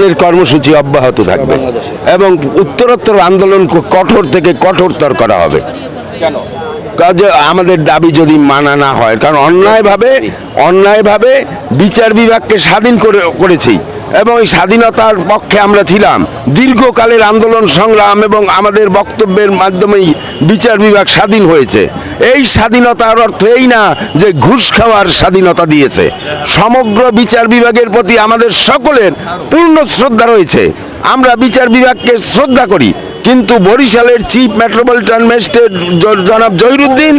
আন্দোলনের কর্মসূচি অব্যাহত থাকবে এবং উত্তরোত্তর আন্দোলন কঠোর থেকে কঠোরতর করা হবে। কেন? কাজে আমাদের দাবি যদি মানা না হয়, কারণ অন্যায়ভাবে বিচার বিভাগকে স্বাধীন করেছি এবং এই স্বাধীনতার পক্ষে আমরা ছিলাম। দীর্ঘকালের আন্দোলন সংগ্রাম এবং আমাদের বক্তব্যের মাধ্যমেই বিচার বিভাগ স্বাধীন হয়েছে। এই স্বাধীনতার অর্থ এই না যে ঘুষ খাওয়ার স্বাধীনতা দিয়েছে। সমগ্র বিচার বিভাগের প্রতি আমাদের সকলের পূর্ণ শ্রদ্ধা রয়েছে। আমরা বিচার বিভাগকে শ্রদ্ধা করি, কিন্তু বরিশালের চিফ মেট্রোপলিটন ম্যাজিস্ট্রেট জনাব জহিরুদ্দিন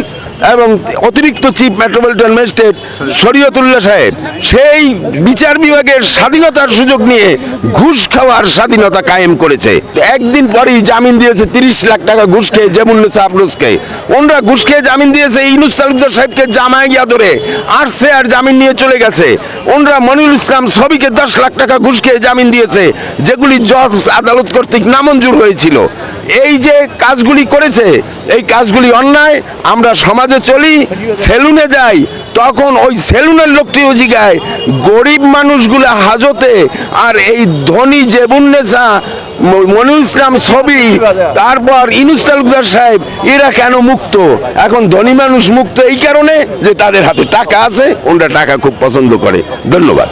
এবং অতিরিক্ত চিফ মেট্রোপলিটন ম্যাজিস্ট্রেট শরীয়তুল্লাহ সাহেব সেই বিচার বিভাগের স্বাধীনতার সুযোগ নিয়ে ঘুষ খাওয়ার স্বাধীনতা কায়েম করেছে। একদিন পরেই জামিন দিয়েছে 30 লাখ টাকা ঘুষ খেয়ে জেমুন্নেসা আফরোজকে। ওনারা ঘুষ খেয়ে জামিন দিয়েছে ইউনুস তালুকদার সাহেবকে জামায় গিয়া ধরে আসছে আর জামিন নিয়ে চলে গেছে। ওনারা মনিরুল ইসলাম সবিকে 10 লাখ টাকা ঘুষ খেয়ে জামিন দিয়েছে, যেগুলি জজ আদালত কর্তৃক নামঞ্জুর হয়েছিল। এই যে কাজগুলি করেছে, এই কাজগুলি অন্যায়। আমরা সমাজে চলি, সেলুনে যাই, তখন ওই সেলুনের লোকটিও জিগায় গরিব মানুষগুলো হাজতে, আর এই ধনী জেবুন্নেসা মনিরুল ইসলাম ছবি, তারপর ইউনুস তালুকদার সাহেব, এরা কেন মুক্ত? এখন ধনী মানুষ মুক্ত এই কারণে যে তাদের হাতে টাকা আছে, ওনারা টাকা খুব পছন্দ করে। ধন্যবাদ।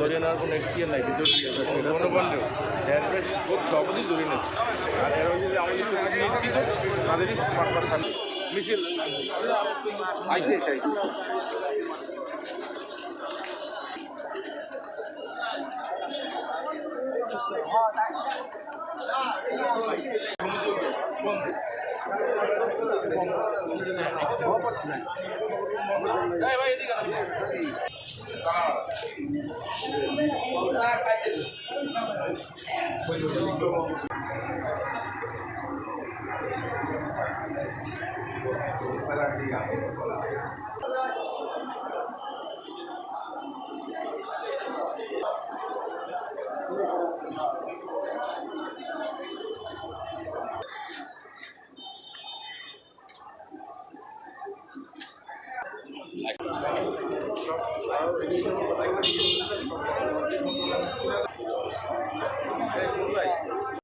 ধরে নেওয়ার কোনো এখতিয়ার নাই, গণবন্ধু সভাপতি ধরে নিচ্ছে। আর এরা যদি আমাদের নিয়োজিত তাদেরই স্মার্ট মিছিল আইসে চাই। ভাই এদিকে